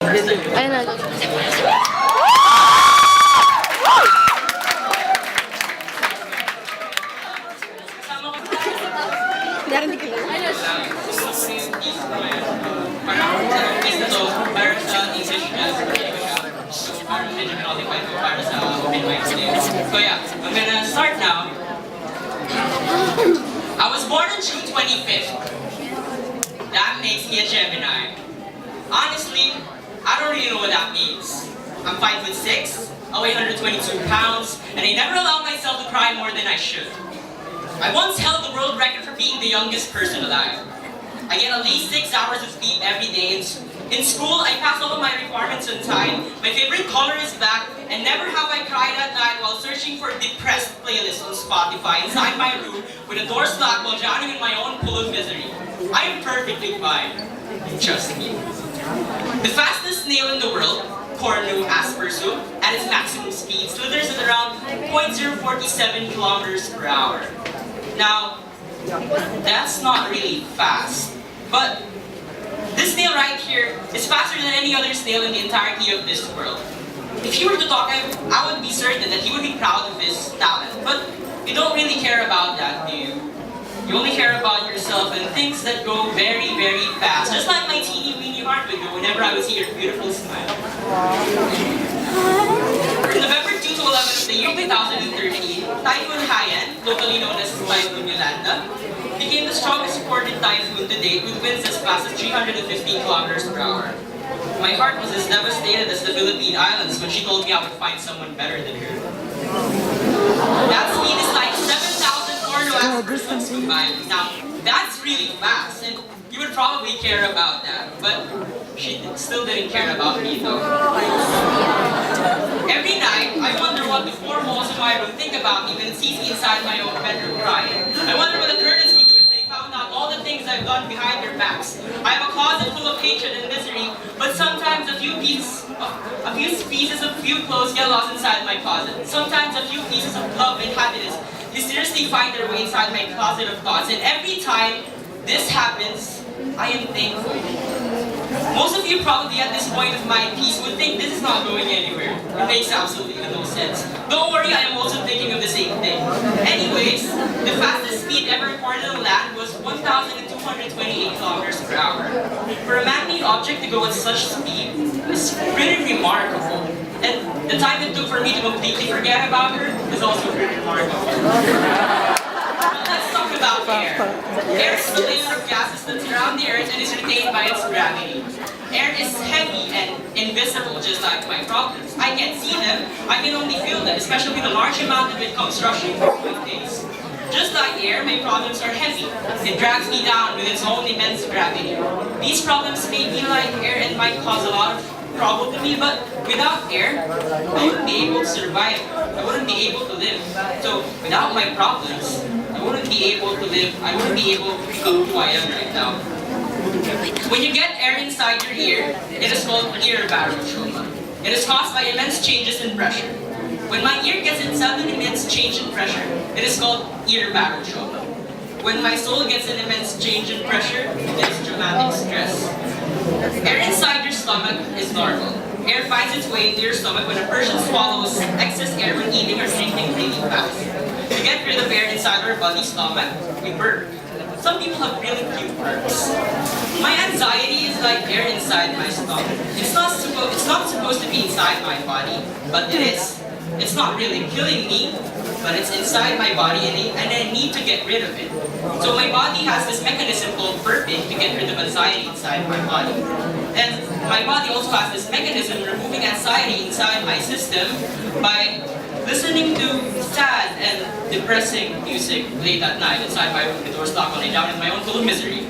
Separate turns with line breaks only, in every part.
Ayun na.
So yeah, I'm gonna start now. I was born on June 25th. That makes me a Gemini. Honestly, I don't really know what that means. I'm 5'6", I weigh 122 pounds, and I never allow myself to cry more than I should. I once held the world record for being the youngest person alive. I get at least 6 hours of sleep every day. In school, I pass all of my requirements on time. My favorite color is black, and never have I cried at night while searching for depressed playlists on Spotify inside my room with the doors locked while drowning in my own pool of misery. I am perfectly fine. Trust me. The fastest snail in the world, Cornu aspersum, at its maximum speed, slithers at around 0.047 kilometers per hour. Now, that's not really fast, but this snail right here is faster than any other snail in the entirety of this world. If he were to talk, I would be certain that he would be proud of his talent, but you don't really care about that, do you? You only care about yourself and things that go very, very fast, just like my teeny weeny heart would go whenever I would see your beautiful smile. From November 2 to 11 of the year 2013, Typhoon Haiyan, locally known as Typhoon Yolanda, became the strongest reported typhoon to date with winds as fast as 315 kilometers per hour. My heart was as devastated as the Philippine Islands when she told me I would find someone better than her. That speed is like 7,000 Cornu aspersums combined. Now, that's really fast, and you would probably care about that, but she still didn't care about me though. Every night, I wonder what the four walls of my room think about me when it sees me inside my own bedroom crying. I wonder what the curtains would do if they found out all the things I've done behind their backs. I have a closet full of hatred and misery, but sometimes a few pieces of clothes get lost inside my closet. Sometimes a few pieces of love and happiness mysteriously find their way inside my closet of thoughts, and every time this happens, I am thankful. Most of you probably at this point of my piece would think this is not going anywhere. It makes absolutely no sense. Don't worry, I am also thinking of the same thing. Anyways, the fastest speed ever recorded on land was 1,228 kilometers per hour. For a man-made object to go at such speed is pretty remarkable. And the time it took for me to completely forget about her is also pretty remarkable. Let's talk about air. Air is the layer of gases that surround the Earth and is retained by its gravity. Air is heavy and invisible, just like my problems. I can't see them, I can only feel them, especially when a large amount of it comes rushing through my face. Just like air, my problems are heavy. It drags me down with its own immense gravity. These problems may be like air and might cause a lot of trouble to me, but without air, I wouldn't be able to survive. I wouldn't be able to live. So without my problems, I wouldn't be able to live. I wouldn't be able to become who I am right now. When you get air inside your ear, it is called ear barotrauma. It is caused by immense changes in pressure. When my ear gets a sudden immense change in pressure, it is called ear barotrauma. When my soul gets an immense change in pressure, it is traumatic stress. Air inside your stomach is normal. Air finds its way into your stomach when a person swallows excess air when eating or drinking really fast. To get rid of air inside our body's stomach, we burp. Some people have really cute burps. My anxiety is like air inside my stomach. It's not supposed to be inside my body, but it is. It's not really killing me, but it's inside my body and I need to get rid of it. So my body has this mechanism called burping to get rid of anxiety inside my body. And my body also has this mechanism removing anxiety inside my system by listening to sad and depressing music late at night inside my room, the doors locked, only down in my own full of misery.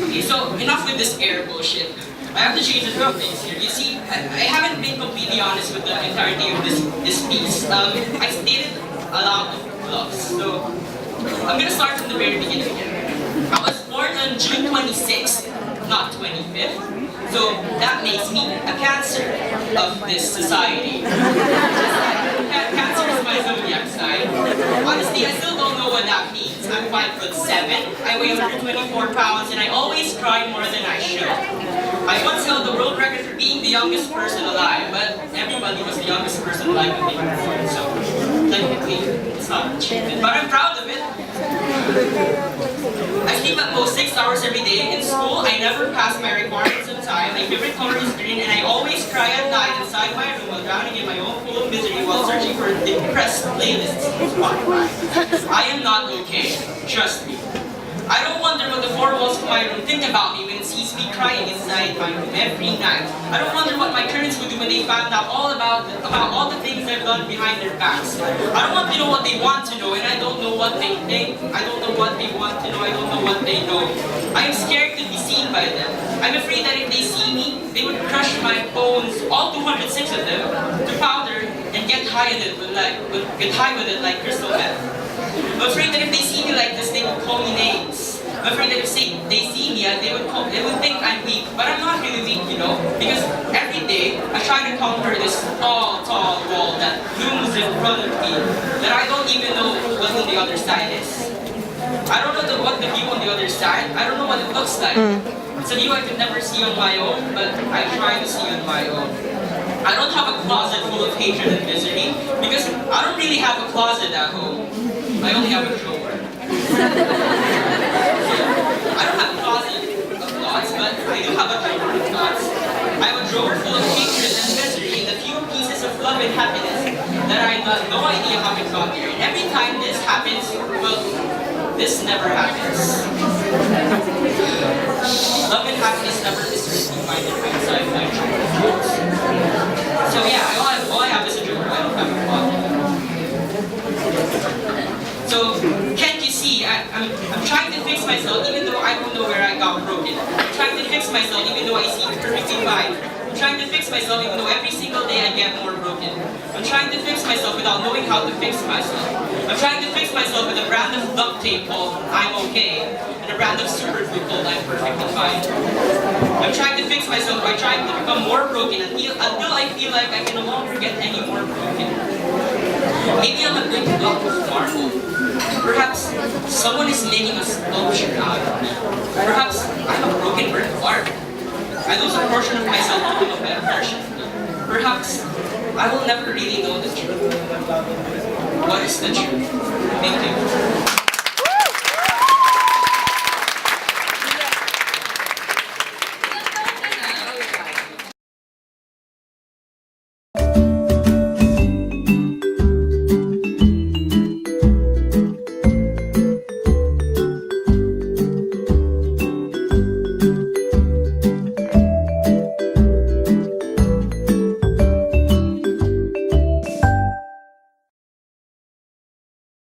Okay, so enough with this air bullshit. I have to change a few things here. You see, I haven't been completely honest with the entirety of this piece. I stated a lot of bluffs, so I'm gonna start from the very beginning again. I was born on June 26th, not 25th, so that makes me a Cancer of this society. Cancer is my zodiac sign. Honestly, I still don't know what that means. I'm 5'7", I weigh 124 pounds, and I always cry more than I should. I once held the world record for being the the youngest person alive, but everybody was the youngest person alive when they were born, so technically it's not an achievement, but I'm proud of it. I sleep at most 6 hours every day. In school, I never pass my requirements on time. My favorite color is green, and I always cry at night inside my room while drowning in my own pool of misery while searching for depressed playlists on Spotify. I am not okay. Trust me. I don't wonder what the four walls of my room think about me when it sees me crying inside my room every night. I don't wonder what my parents would do when they found out all about all the things I've done behind their backs. I don't want to know what they want to know, and I don't know what they think. I don't know what they want to know. I don't know what they know. I am scared to be seen by them. I'm afraid that if they see me, they would crush my bones, all 206 of them, to powder and get high with it like crystal meth. I'm afraid that if they see me like this, they would call me names. I'm afraid that if they see me, they would think I'm weak. But I'm not really weak, you know, because every day I try to conquer this tall wall that looms in front of me, that I don't even know what on the other side is. I don't know what the view on the other side. I don't know what it looks like. It's a view I could never see on my own, but I try to see on my own. I don't have a closet full of hatred and misery, because I don't really have a closet at home. I only have a drawer. I don't have a closet of thoughts, but I do have a drawer of thoughts. I have a drawer full of hatred and misery, the few pieces of love and happiness that I have no idea how it got here. And every time this happens, well, this never happens. Love and happiness never deserves to be found inside my drawer of thoughts. So yeah, all I have is a drawer. I don't have a closet. So, can't you see, I'm trying to fix myself even though I don't know where I got broken. I'm trying to fix myself even though I seem perfectly fine. I'm trying to fix myself even though every single day I get more broken. I'm trying to fix myself without knowing how to fix myself. I'm trying to fix myself with a brand of duct tape called I'm okay, and a brand of super glue called I'm perfectly fine. I'm trying to fix myself by trying to become more broken until I feel like I can no longer get any more broken. Maybe I'm a good block of marble. Perhaps someone is making a sculpture out of me. Perhaps I'm a broken work of art. I lose a portion of myself to become a better version of me. Perhaps I will never really know the truth. What is the truth? Thank you.